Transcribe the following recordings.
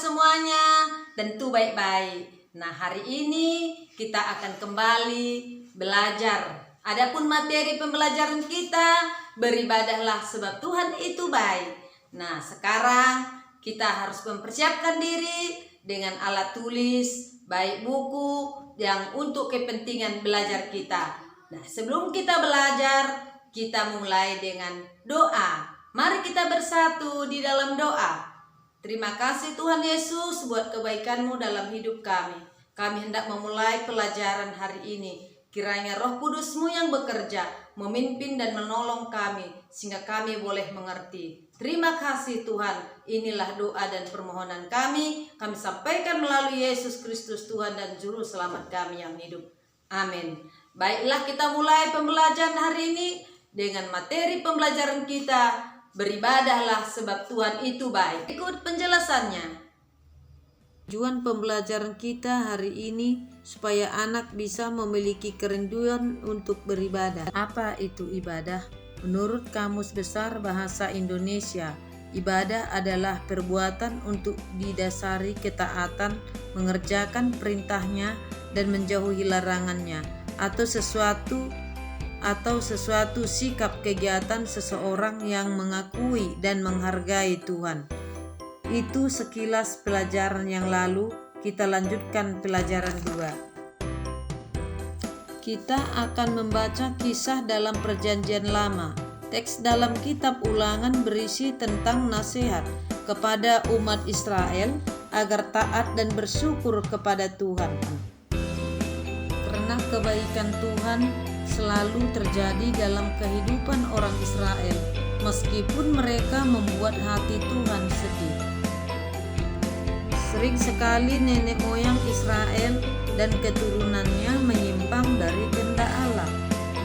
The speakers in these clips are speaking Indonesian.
semuanya, tentu baik-baik. Nah, hari ini kita akan kembali belajar. Adapun materi pembelajaran kita, beribadahlah sebab Tuhan itu baik. Nah, sekarang kita harus mempersiapkan diri dengan alat tulis, baik buku yang untuk kepentingan belajar kita. Nah, sebelum kita belajar, kita mulai dengan doa. Mari kita bersatu di dalam doa. Terima kasih Tuhan Yesus buat kebaikan-Mu dalam hidup kami. Kami hendak memulai pelajaran hari ini. Kiranya Roh Kudus-Mu yang bekerja, memimpin dan menolong kami, sehingga kami boleh mengerti. Terima kasih Tuhan. Inilah doa dan permohonan kami. Kami sampaikan melalui Yesus Kristus Tuhan dan Juru Selamat kami yang hidup. Amin. Baiklah, kita mulai pembelajaran hari ini dengan materi pembelajaran kita. Beribadahlah sebab Tuhan itu baik. Ikut penjelasannya. Tujuan pembelajaran kita hari ini supaya anak bisa memiliki kerinduan untuk beribadah. Apa itu ibadah? Menurut Kamus Besar Bahasa Indonesia, ibadah adalah perbuatan untuk didasari ketaatan, mengerjakan perintahnya dan menjauhi larangannya, atau sesuatu sikap kegiatan seseorang yang mengakui dan menghargai Tuhan. Itu sekilas pelajaran yang lalu. Kita lanjutkan pelajaran 2. Kita akan membaca kisah dalam Perjanjian Lama. Teks dalam kitab Ulangan berisi tentang nasihat kepada umat Israel agar taat dan bersyukur kepada Tuhan. Karena kebaikan Tuhan selalu terjadi dalam kehidupan orang Israel, meskipun mereka membuat hati Tuhan sedih. Sering sekali nenek moyang Israel dan keturunannya menyimpang dari kehendak Allah.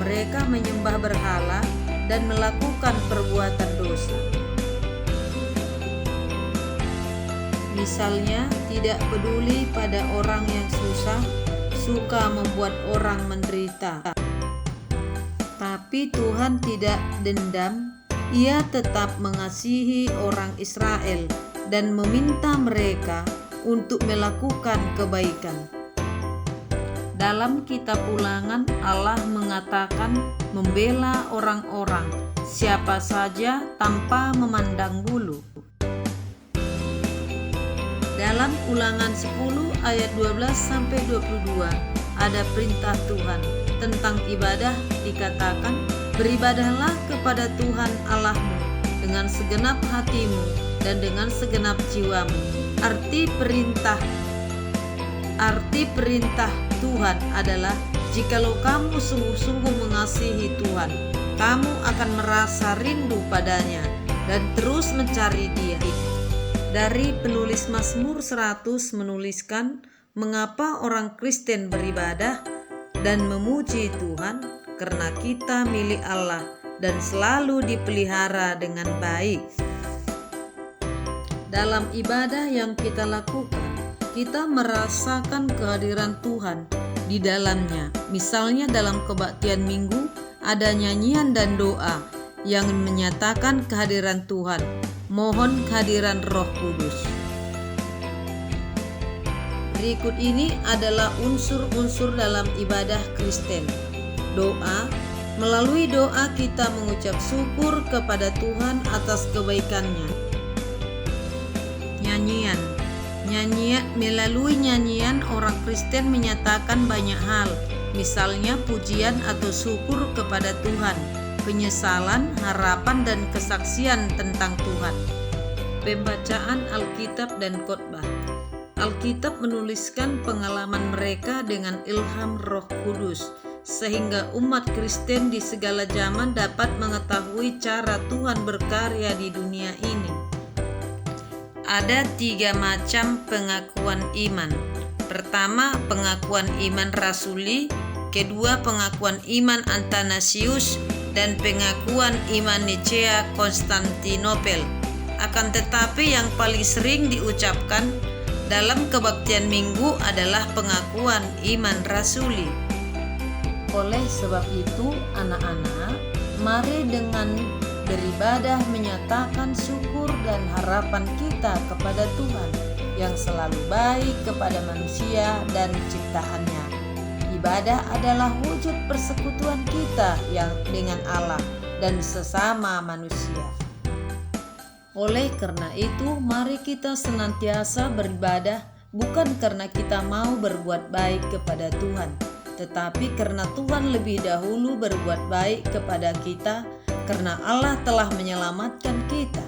Mereka menyembah berhala dan melakukan perbuatan dosa. Misalnya, tidak peduli pada orang yang susah, suka membuat orang menderita. Tapi Tuhan tidak dendam, Ia tetap mengasihi orang Israel dan meminta mereka untuk melakukan kebaikan. Dalam kitab Ulangan, Allah mengatakan membela orang-orang, siapa saja tanpa memandang bulu. Dalam Ulangan 10 ayat 12-22 ada perintah Tuhan tentang ibadah. Dikatakan, beribadahlah kepada Tuhan Allahmu dengan segenap hatimu dan dengan segenap jiwamu. Arti perintah Tuhan adalah, jikalau kamu sungguh-sungguh mengasihi Tuhan, kamu akan merasa rindu padanya dan terus mencari Dia. Dari penulis Mazmur 100 menuliskan, mengapa orang Kristen beribadah dan memuji Tuhan? Karena kita milik Allah dan selalu dipelihara dengan baik. Dalam ibadah yang kita lakukan, kita merasakan kehadiran Tuhan di dalamnya. Misalnya dalam kebaktian minggu ada nyanyian dan doa yang menyatakan kehadiran Tuhan. Mohon kehadiran Roh Kudus. Berikut ini adalah unsur-unsur dalam ibadah Kristen. Doa. Melalui doa kita mengucap syukur kepada Tuhan atas kebaikannya. Nyanyian. Melalui nyanyian orang Kristen menyatakan banyak hal, misalnya pujian atau syukur kepada Tuhan, penyesalan, harapan dan kesaksian tentang Tuhan. Pembacaan Alkitab dan khotbah. Alkitab menuliskan pengalaman mereka dengan ilham Roh Kudus, sehingga umat Kristen di segala zaman dapat mengetahui cara Tuhan berkarya di dunia ini. Ada 3 macam pengakuan iman. Pertama, pengakuan iman rasuli. Kedua, pengakuan iman Athanasius. Dan pengakuan iman Nicea Konstantinopel. Akan tetapi yang paling sering diucapkan dalam kebaktian minggu adalah pengakuan iman rasuli. Oleh sebab itu, anak-anak, mari dengan beribadah menyatakan syukur dan harapan kita kepada Tuhan. yang selalu baik kepada manusia dan ciptaannya. Ibadah adalah wujud persekutuan kita yang dengan Allah dan sesama manusia. Oleh karena itu, mari kita senantiasa beribadah bukan karena kita mau berbuat baik kepada Tuhan, tetapi karena Tuhan lebih dahulu berbuat baik kepada kita, karena Allah telah menyelamatkan kita.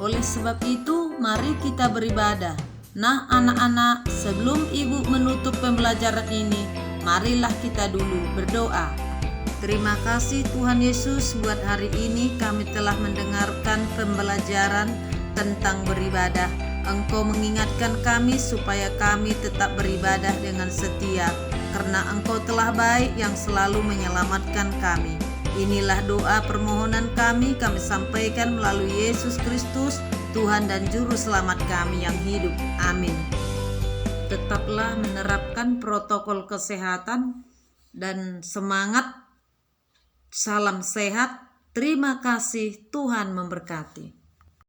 Oleh sebab itu, mari kita beribadah. Nah anak-anak, sebelum ibu menutup pembelajaran ini, marilah kita dulu berdoa. Terima kasih Tuhan Yesus, buat hari ini kami telah mendengarkan pembelajaran tentang beribadah. Engkau mengingatkan kami supaya kami tetap beribadah dengan setia, karena Engkau telah baik yang selalu menyelamatkan kami. Inilah doa permohonan kami sampaikan melalui Yesus Kristus, Tuhan dan Juru Selamat kami yang hidup. Amin. Tetaplah menerapkan protokol kesehatan dan semangat. Salam sehat. Terima kasih. Tuhan memberkati.